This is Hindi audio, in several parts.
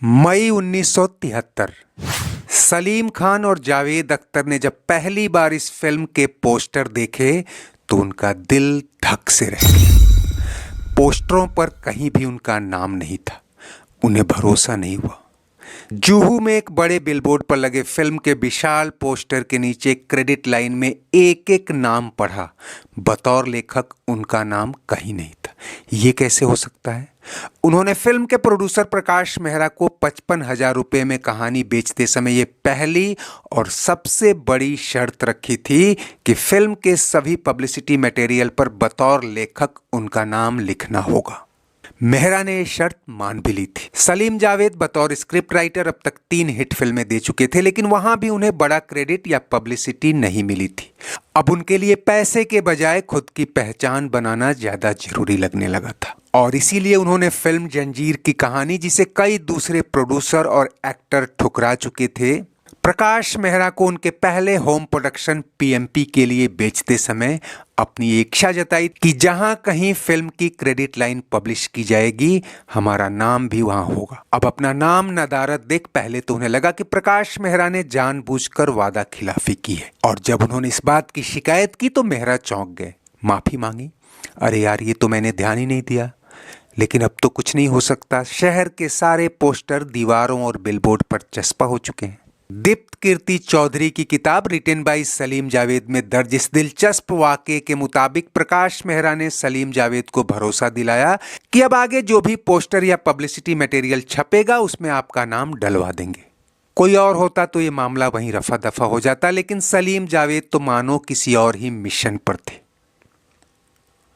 मई 1973। सलीम खान और जावेद अख्तर ने जब पहली बार इस फिल्म के पोस्टर देखे तो उनका दिल धक से रह गया। पोस्टरों पर कहीं भी उनका नाम नहीं था। उन्हें भरोसा नहीं हुआ। जुहू में एक बड़े बिलबोर्ड पर लगे फिल्म के विशाल पोस्टर के नीचे क्रेडिट लाइन में एक एक नाम पढ़ा। बतौर लेखक उनका नाम कहीं नहीं था। ये कैसे हो सकता है? उन्होंने फिल्म के प्रोड्यूसर प्रकाश मेहरा को 55,000 रुपये में कहानी बेचते समय ये पहली और सबसे बड़ी शर्त रखी थी कि फिल्म के सभी पब्लिसिटी मटेरियल पर बतौर लेखक उनका नाम लिखना होगा। मेहरा ने ये शर्त मान भी ली थी। सलीम जावेद बतौर स्क्रिप्ट राइटर अब तक 3 हिट फिल्में दे चुके थे, लेकिन वहां भी उन्हें बड़ा क्रेडिट या पब्लिसिटी नहीं मिली थी। अब उनके लिए पैसे के बजाय खुद की पहचान बनाना ज्यादा जरूरी लगने लगा था और इसीलिए उन्होंने फिल्म जंजीर की कहानी, जिसे कई दूसरे प्रोड्यूसर और एक्टर ठुकरा चुके थे, प्रकाश मेहरा को उनके पहले होम प्रोडक्शन पीएमपी के लिए बेचते समय अपनी इच्छा जताई कि जहां कहीं फिल्म की क्रेडिट लाइन पब्लिश की जाएगी हमारा नाम भी वहां होगा। अब अपना नाम नदारद देख पहले तो उन्हें लगा कि प्रकाश मेहरा ने जानबूझकर वादा खिलाफी की है, और जब उन्होंने इस बात की शिकायत की तो मेहरा चौंक गए, माफी मांगी। अरे यार, ये तो मैंने ध्यान ही नहीं दिया। लेकिन अब तो कुछ नहीं हो सकता। शहर के सारे पोस्टर दीवारों और बिलबोर्ड पर चस्पा हो चुके हैं। दीप्त कीर्ति चौधरी की किताब रिटन बाय सलीम जावेद में दर्ज इस दिलचस्प वाकये के मुताबिक प्रकाश मेहरा ने सलीम जावेद को भरोसा दिलाया कि अब आगे जो भी पोस्टर या पब्लिसिटी मटेरियल छपेगा उसमें आपका नाम डलवा देंगे। कोई और होता तो ये मामला वहीं रफा दफा हो जाता, लेकिन सलीम जावेद तो मानो किसी और ही मिशन पर थे।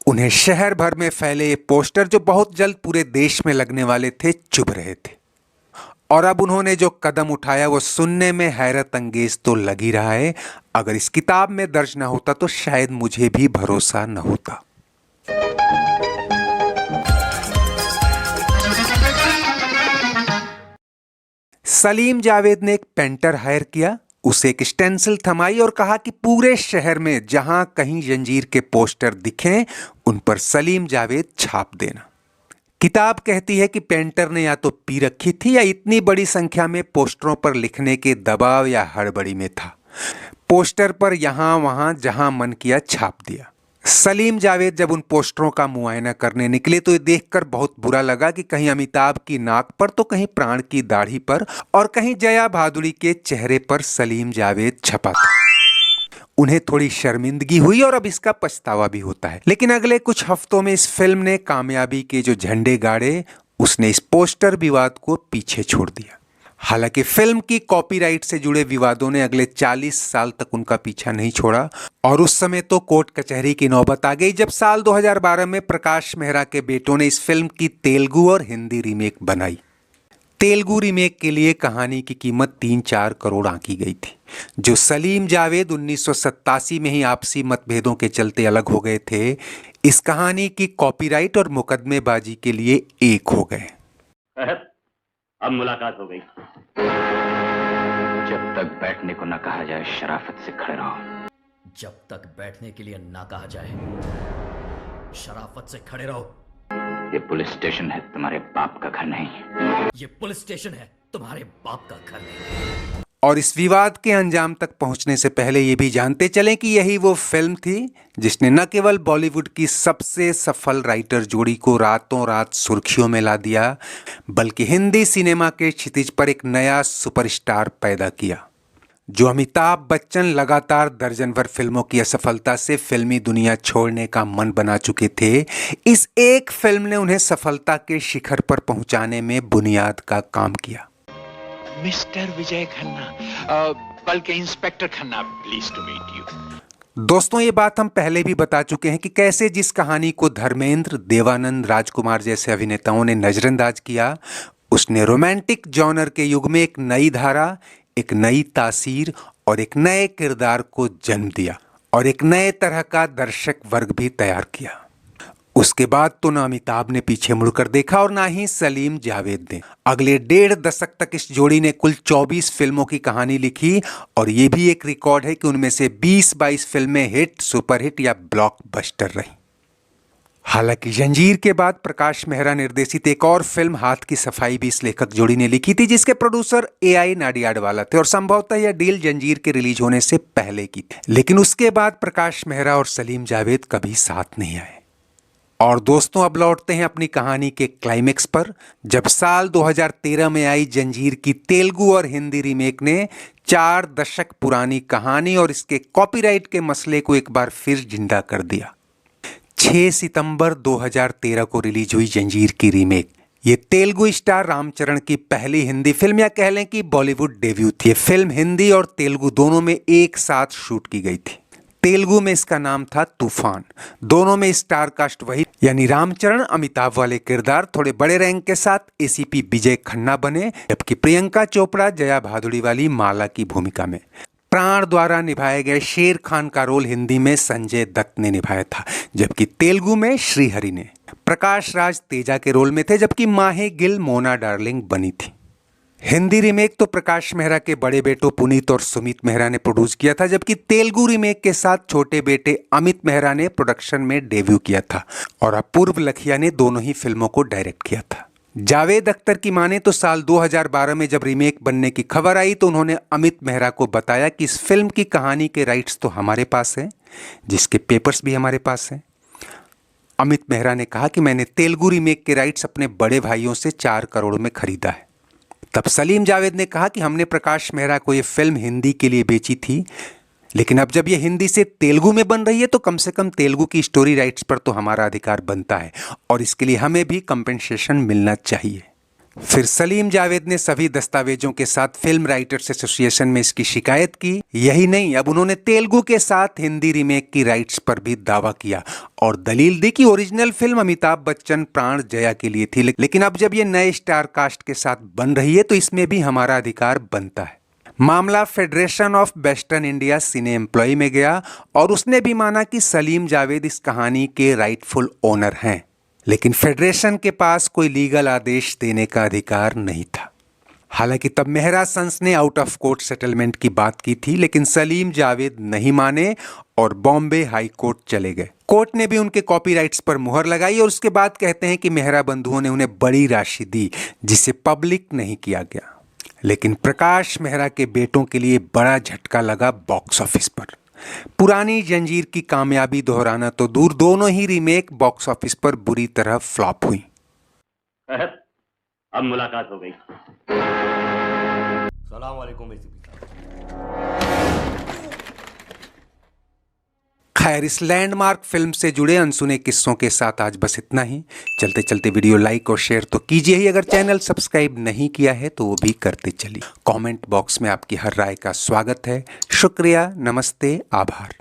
उन्हें शहर भर में फैले ये पोस्टर, जो बहुत जल्द पूरे देश में लगने वाले थे, चुभ रहे थे। और अब उन्होंने जो कदम उठाया वो सुनने में हैरत अंगेज तो लग ही रहा है। अगर इस किताब में दर्ज ना होता तो शायद मुझे भी भरोसा न होता। सलीम जावेद ने एक पेंटर हायर किया, उसे एक स्टेंसिल थमाई और कहा कि पूरे शहर में जहां कहीं जंजीर के पोस्टर दिखें उन पर सलीम जावेद छाप देना। किताब कहती है कि पेंटर ने या तो पी रखी थी या इतनी बड़ी संख्या में पोस्टरों पर लिखने के दबाव या हड़बड़ी में था। पोस्टर पर यहां वहां जहां मन किया छाप दिया। सलीम जावेद जब उन पोस्टरों का मुआयना करने निकले तो ये देखकर बहुत बुरा लगा कि कहीं अमिताभ की नाक पर तो कहीं प्राण की दाढ़ी पर और कहीं जया भादुड़ी के चेहरे पर सलीम जावेद छपा था। उन्हें थोड़ी शर्मिंदगी हुई और अब इसका पछतावा भी होता है। लेकिन अगले कुछ हफ्तों में इस फिल्म ने कामयाबी के जो झंडे गाड़े, उसने इस पोस्टर विवाद को पीछे छोड़ दिया। हालांकि फिल्म की कॉपीराइट से जुड़े विवादों ने अगले 40 साल तक उनका पीछा नहीं छोड़ा और उस समय तो कोर्ट कचहरी की नौबत आ गई जब साल 2012 में प्रकाश मेहरा के बेटों ने इस फिल्म की तेलुगु और हिंदी रीमेक बनाई। तेलुगु रीमेक के लिए कहानी की कीमत 3-4 करोड़ आंकी गई थी, जो सलीम जावेद 1987 में ही आपसी मतभेदों के चलते अलग हो गए थे। इस कहानी की कॉपीराइट और मुकदमेबाजी के लिए एक हो गए। अब मुलाकात हो गई। जब तक बैठने को न कहा जाए शराफत से खड़े रहो। जब तक बैठने के लिए ना कहा जाए शराफत से खड़े रहो। ये पुलिस स्टेशन है, तुम्हारे बाप का घर नहीं। ये पुलिस स्टेशन है, तुम्हारे बाप का घर नहीं। और इस विवाद के अंजाम तक पहुंचने से पहले ये भी जानते चलें कि यही वो फिल्म थी जिसने न केवल बॉलीवुड की सबसे सफल राइटर जोड़ी को रातों रात सुर्खियों में ला दिया, बल्कि हिंदी सिनेमा के क्षितिज पर एक नया सुपरस्टार पैदा किया। जो अमिताभ बच्चन लगातार दर्जन भर फिल्मों की असफलता से फिल्मी दुनिया छोड़ने का मन बना चुके थे, इस एक फिल्म ने उन्हें सफलता के शिखर पर पहुंचाने में बुनियाद का काम किया। मिस्टर विजय खन्ना, बल्कि inspector Khanna, please to meet you. दोस्तों, ये बात हम पहले भी बता चुके हैं कि कैसे जिस कहानी को धर्मेंद्र, देवानंद, राजकुमार जैसे अभिनेताओं ने नजरअंदाज किया, उसने रोमांटिक जॉनर के युग में एक नई धारा, एक नई तासीर और एक नए किरदार को जन्म दिया और एक नए तरह का दर्शक वर्ग भी तैयार किया। उसके बाद तो ना अमिताभ ने पीछे मुड़कर देखा और ना ही सलीम जावेद ने। अगले 1.5 दशक तक इस जोड़ी ने कुल 24 फिल्मों की कहानी लिखी और ये भी एक रिकॉर्ड है कि उनमें से 20-22 फिल्में हिट, सुपरहिट या ब्लॉकबस्टर रहीं। हालांकि जंजीर के बाद प्रकाश मेहरा निर्देशित एक और फिल्म हाथ की सफाई भी इस लेखक जोड़ी ने लिखी थी, जिसके प्रोड्यूसर AI नाडियाडवाला थे और संभवतः यह डील जंजीर के रिलीज होने से पहले की थी। लेकिन उसके बाद प्रकाश मेहरा और सलीम जावेद कभी साथ नहीं आए। और दोस्तों, अब लौटते हैं अपनी कहानी के क्लाइमेक्स पर, जब साल 2013 में आई जंजीर की तेलुगु और हिंदी रीमेक ने 4 दशक पुरानी कहानी और इसके कॉपीराइट के मसले को एक बार फिर जिंदा कर दिया। 6 सितंबर 2013 को रिलीज हुई जंजीर की रीमेक। ये तेलुगु स्टार रामचरण की पहली हिंदी फिल्म या कह लें कि बॉलीवुड डेब्यू थी। ये फिल्म हिंदी और तेलुगु दोनों में एक साथ शूट की गई थी। तेलुगु में इसका नाम था तूफान। दोनों में स्टार कास्ट वही, यानी रामचरण अमिताभ वाले किरदार थोड़े बड़े रैंक के साथ ACP विजय खन्ना बने, जबकि प्रियंका चोपड़ा जया भादुड़ी वाली माला की भूमिका में। प्राण द्वारा निभाए गए शेर खान का रोल हिंदी में संजय दत्त ने निभाया था, जबकि तेलुगु में श्रीहरि ने। प्रकाश राज तेजा के रोल में थे, जबकि माही गिल मोना डार्लिंग बनी थी। हिंदी रीमेक तो प्रकाश मेहरा के बड़े बेटों पुनीत और सुमित मेहरा ने प्रोड्यूस किया था, जबकि तेलुगु रीमेक के साथ छोटे बेटे अमित मेहरा ने प्रोडक्शन में डेब्यू किया था और अपूर्व लखिया ने दोनों ही फिल्मों को डायरेक्ट किया था। जावेद अख्तर की माने तो साल 2012 में जब रीमेक बनने की खबर आई तो उन्होंने अमित मेहरा को बताया कि इस फिल्म की कहानी के राइट्स तो हमारे पास हैं, जिसके पेपर्स भी हमारे पास हैं। अमित मेहरा ने कहा कि मैंने तेलुगु रीमेक के राइट्स अपने बड़े भाइयों से 4 करोड़ में खरीदा है। तब सलीम जावेद ने कहा कि हमने प्रकाश मेहरा को ये फिल्म हिंदी के लिए बेची थी, लेकिन अब जब ये हिंदी से तेलुगु में बन रही है तो कम से कम तेलुगु की स्टोरी राइट्स पर तो हमारा अधिकार बनता है और इसके लिए हमें भी कंपेंसेशन मिलना चाहिए। फिर सलीम जावेद ने सभी दस्तावेजों के साथ फिल्म राइटर्स एसोसिएशन में इसकी शिकायत की। यही नहीं, अब उन्होंने तेलुगु के साथ हिंदी रीमेक की राइट्स पर भी दावा किया और दलील दी कि ओरिजिनल फिल्म अमिताभ बच्चन प्राण जया के लिए थी, लेकिन अब जब ये नए स्टार कास्ट के साथ बन रही है तो इसमें भी हमारा अधिकार बनता है। मामला federation of western India cine employ में गया और उसने भी माना कि सलीम जावेद इस कहानी के राइटफुल ओनर हैं, लेकिन फेडरेशन के पास कोई लीगल आदेश देने का अधिकार नहीं था। हालांकि तब मेहरा सन्स ने आउट ऑफ कोर्ट सेटलमेंट की बात की थी, लेकिन सलीम जावेद नहीं माने और बॉम्बे हाई कोर्ट चले गए। कोर्ट ने भी उनके कॉपीराइट्स पर मुहर लगाई और उसके बाद कहते हैं कि मेहरा बंधुओं ने उन्हें बड़ी राशि दी, जिसे पब्लिक नहीं किया गया। लेकिन प्रकाश मेहरा के बेटों के लिए बड़ा झटका लगा बॉक्स ऑफिस पर। पुरानी जंजीर की कामयाबी दोहराना तो दूर, दोनों ही रीमेक बॉक्स ऑफिस पर बुरी तरह फ्लॉप हुई। अब मुलाकात हो गई। सलाम वालेकुम ACP। खैर, इस लैंडमार्क फिल्म से जुड़े अनसुने किस्सों के साथ आज बस इतना ही। चलते चलते वीडियो लाइक और शेयर तो कीजिए ही, अगर चैनल सब्सक्राइब नहीं किया है तो वो भी करते चलिए। कमेंट बॉक्स में आपकी हर राय का स्वागत है। शुक्रिया, नमस्ते, आभार।